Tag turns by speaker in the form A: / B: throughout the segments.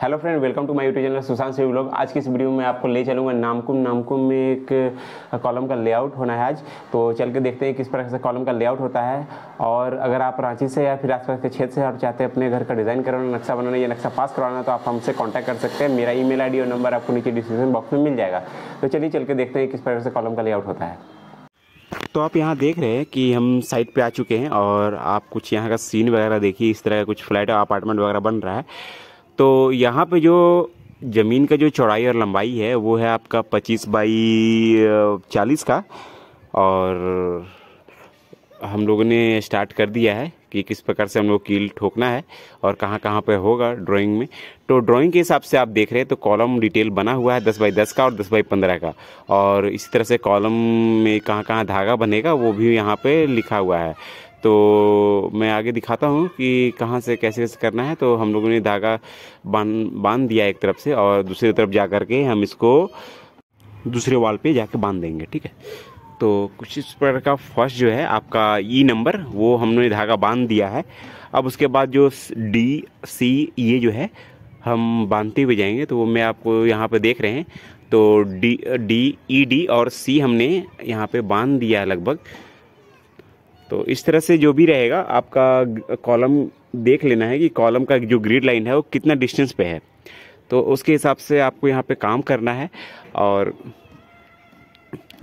A: Hello friend, welcome to my YouTube channel Sushant Singh vlog. आज की इस वीडियो में आपको ले चलूँगा नामकुम में एक कॉलम का लेआउट होना है आज। तो चल के देखते हैं किस प्रकार से कॉलम का लेआउट होता है। और अगर आप रांची से या फिर आसपास के क्षेत्र से आप चाहते हैं अपने घर का डिज़ाइन करवाना, नक्शा बनाना या नक्शा पास करवाना, तो आप हमसे कॉन्टैक्ट कर सकते हैं। मेरा ईमेल आईडी और नंबर आपको नीचे डिस्क्रिप्शन बॉक्स में मिल जाएगा। तो चलिए चल के देखते हैं किस प्रकार से कॉलम का लेआउट होता है। तो आप यहाँ देख रहे हैं कि हम साइट पे आ चुके हैं और आप कुछ यहाँ का सीन वगैरह देखिए। इस तरह का कुछ फ्लैट अपार्टमेंट वगैरह बन रहा है। तो यहाँ पे जो ज़मीन का जो चौड़ाई और लंबाई है वो है आपका 25 बाई 40 का। और हम लोगों ने स्टार्ट कर दिया है कि किस प्रकार से हम लोग कील ठोकना है और कहाँ कहाँ पे होगा ड्राइंग में। तो ड्राइंग के हिसाब से आप देख रहे हैं तो कॉलम डिटेल बना हुआ है 10 बाई 10 का और 10 बाई 15 का। और इसी तरह से कॉलम में कहाँ कहाँ धागा बनेगा वो भी यहाँ पे लिखा हुआ है। तो मैं आगे दिखाता हूँ कि कहाँ से कैसे कैसे करना है। तो हम लोगों ने धागा बांध दिया एक तरफ से और दूसरी तरफ जा कर के हम इसको दूसरे वॉल पे जाके बांध देंगे, ठीक है। तो कुछ इस प्रकार का फर्स्ट जो है आपका ई नंबर वो हमने धागा बांध दिया है। अब उसके बाद जो डी सी ये जो है हम बांधते हुए जाएंगे। तो वो मैं आपको यहाँ पे देख रहे हैं। तो डी और सी हमने यहाँ पे बांध दिया है लगभग। तो इस तरह से जो भी रहेगा आपका कॉलम देख लेना है कि कॉलम का जो ग्रिड लाइन है वो कितना डिस्टेंस पे है। तो उसके हिसाब से आपको यहाँ पे काम करना है। और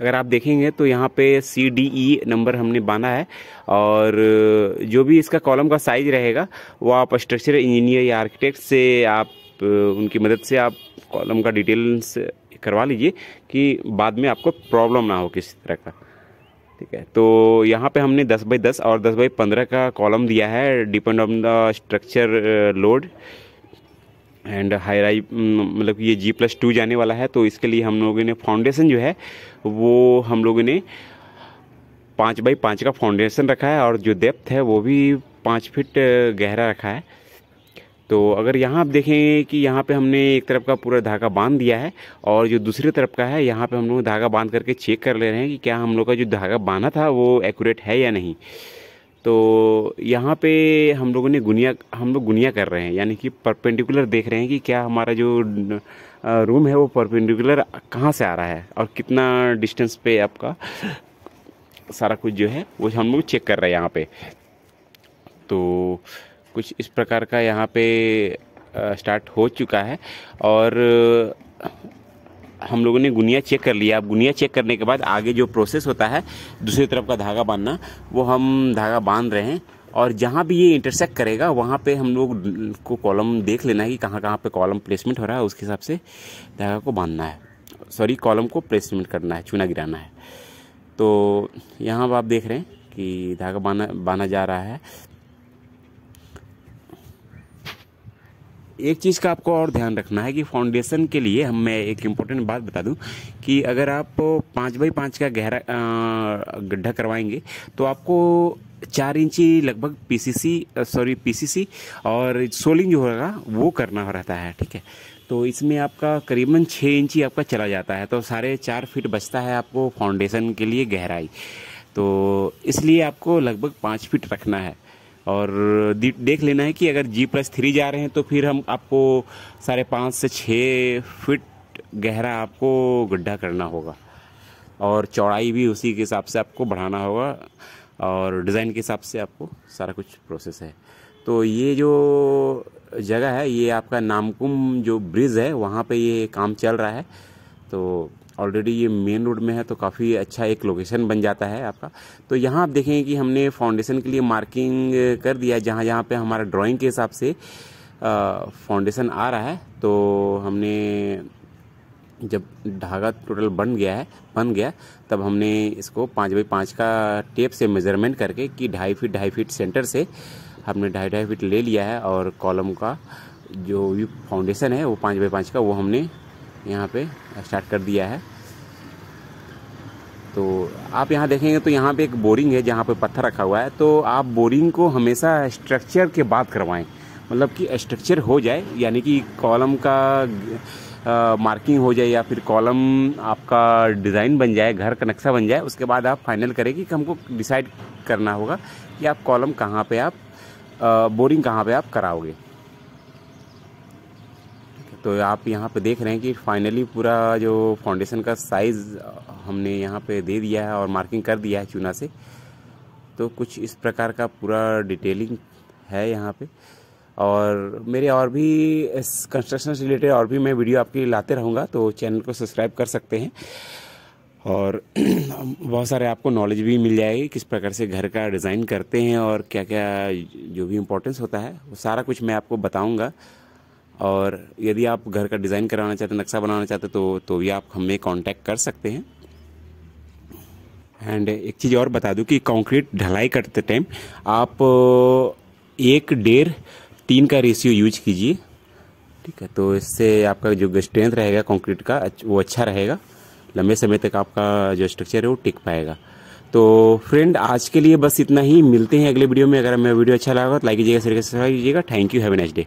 A: अगर आप देखेंगे तो यहाँ पे CDE नंबर हमने बांधा है। और जो भी इसका कॉलम का साइज रहेगा वो आप स्ट्रक्चर इंजीनियर या आर्किटेक्ट से आप उनकी मदद से आप कॉलम का डिटेल्स करवा लीजिए कि बाद में आपको प्रॉब्लम ना हो किसी तरह का, ठीक है। तो यहाँ पे हमने 10 बाई 10 और 10 बाई 15 का कॉलम दिया है depend on the structure load and high राई, मतलब ये G+2 जाने वाला है। तो इसके लिए हम लोगों ने फाउंडेशन जो है वो हम लोगों ने 5 बाई 5 का फाउंडेशन रखा है और जो डेप्थ है वो भी 5 फीट गहरा रखा है। तो अगर यहाँ आप देखेंगे कि यहाँ पे हमने एक तरफ का पूरा धागा बांध दिया है और जो दूसरी तरफ का है यहाँ पे हम लोग धागा बांध करके चेक कर ले रहे हैं कि क्या हम लोग का जो धागा बांधा था वो एक्यूरेट है या नहीं। तो यहाँ पे हम लोग गुनिया कर रहे हैं, यानी कि परपेंडिकुलर देख रहे हैं कि क्या हमारा जो रूम है वो परपेंडिकुलर कहाँ से आ रहा है और कितना डिस्टेंस पे आपका सारा कुछ जो है वो हम लोग चेक कर रहे हैं यहाँ पे। तो कुछ इस प्रकार का यहाँ पे स्टार्ट हो चुका है। और हम लोगों ने गुनिया चेक कर लिया। अब गुनिया चेक करने के बाद आगे जो प्रोसेस होता है दूसरी तरफ का धागा बांधना वो हम धागा बांध रहे हैं। और जहाँ भी ये इंटरसेक्ट करेगा वहाँ पे हम लोग को कॉलम देख लेना है कि कहाँ कहाँ पे कॉलम प्लेसमेंट हो रहा है, उसके हिसाब से धागा को बांधना है, कॉलम को प्लेसमेंट करना है, चूना गिराना है। तो यहाँ आप देख रहे हैं कि धागा बांधा जा रहा है। एक चीज़ का आपको और ध्यान रखना है कि फाउंडेशन के लिए मैं एक इम्पोर्टेंट बात बता दूं कि अगर आप 5 बाई 5 का गहरा गड्ढा करवाएंगे तो आपको 4 इंची लगभग PCC और सोलिंग जो होगा वो करना रहता है, ठीक है। तो इसमें आपका करीबन 6 इंची आपका चला जाता है। तो 4.5 फीट बचता है आपको फाउंडेशन के लिए गहराई। तो इसलिए आपको लगभग 5 फीट रखना है। और देख लेना है कि अगर G+3 जा रहे हैं तो फिर हम आपको 5.5 से 6 फीट गहरा आपको गड्ढा करना होगा। और चौड़ाई भी उसी के हिसाब से आपको बढ़ाना होगा और डिज़ाइन के हिसाब से आपको सारा कुछ प्रोसेस है। तो ये जो जगह है ये आपका नामकुम जो ब्रिज है वहाँ पे ये काम चल रहा है। तो ऑलरेडी ये मेन रोड में है तो काफ़ी अच्छा एक लोकेशन बन जाता है आपका। तो यहाँ आप देखेंगे कि हमने फाउंडेशन के लिए मार्किंग कर दिया जहाँ जहाँ पे हमारा ड्राइंग के हिसाब से फाउंडेशन आ रहा है। तो हमने जब धागा टोटल बन गया तब हमने इसको 5 बाई 5 का टेप से मेज़रमेंट करके कि 2.5 फीट सेंटर से हमने 2.5 फीट ले लिया है। और कॉलम का जो भी फाउंडेशन है वो 5 बाई 5 का वो हमने यहाँ पे स्टार्ट कर दिया है। तो आप यहाँ देखेंगे तो यहाँ पे एक बोरिंग है जहाँ पे पत्थर रखा हुआ है। तो आप बोरिंग को हमेशा स्ट्रक्चर के बाद करवाएं, मतलब कि स्ट्रक्चर हो जाए, यानी कि कॉलम का मार्किंग हो जाए या फिर कॉलम आपका डिज़ाइन बन जाए, घर का नक्शा बन जाए। उसके बाद आप फाइनल करें कि हमको डिसाइड करना होगा कि आप कॉलम कहाँ पे आप बोरिंग कहाँ पे आप कराओगे। तो आप यहाँ पे देख रहे हैं कि फाइनली पूरा जो फाउंडेशन का साइज़ हमने यहाँ पे दे दिया है और मार्किंग कर दिया है चूना से। तो कुछ इस प्रकार का पूरा डिटेलिंग है यहाँ पे। और मेरे और भी इस कंस्ट्रक्शन से रिलेटेड और भी मैं वीडियो आपके लाते रहूँगा, तो चैनल को सब्सक्राइब कर सकते हैं। और बहुत सारे आपको नॉलेज भी मिल जाएगी किस प्रकार से घर का डिज़ाइन करते हैं और क्या क्या जो भी इम्पोर्टेंस होता है वो सारा कुछ मैं आपको बताऊंगा। और यदि आप घर का डिज़ाइन कराना चाहते हैं, नक्शा बनाना चाहते हैं, तो भी आप हमें कांटेक्ट कर सकते हैं। एंड एक चीज़ और बता दूं कि कंक्रीट ढलाई करते टाइम आप 1:3 का रेशियो यूज कीजिए, ठीक है। तो इससे आपका जो स्ट्रेंथ रहेगा कंक्रीट का वो अच्छा रहेगा, लंबे समय तक आपका जो स्ट्रक्चर है वो टिक पाएगा। तो फ्रेंड आज के लिए बस इतना ही, मिलते हैं अगले वीडियो में। अगर हमें वीडियो अच्छा लगा तो लाइक कीजिएगा, शेयर कीजिएगा। Thank you, have a nice day.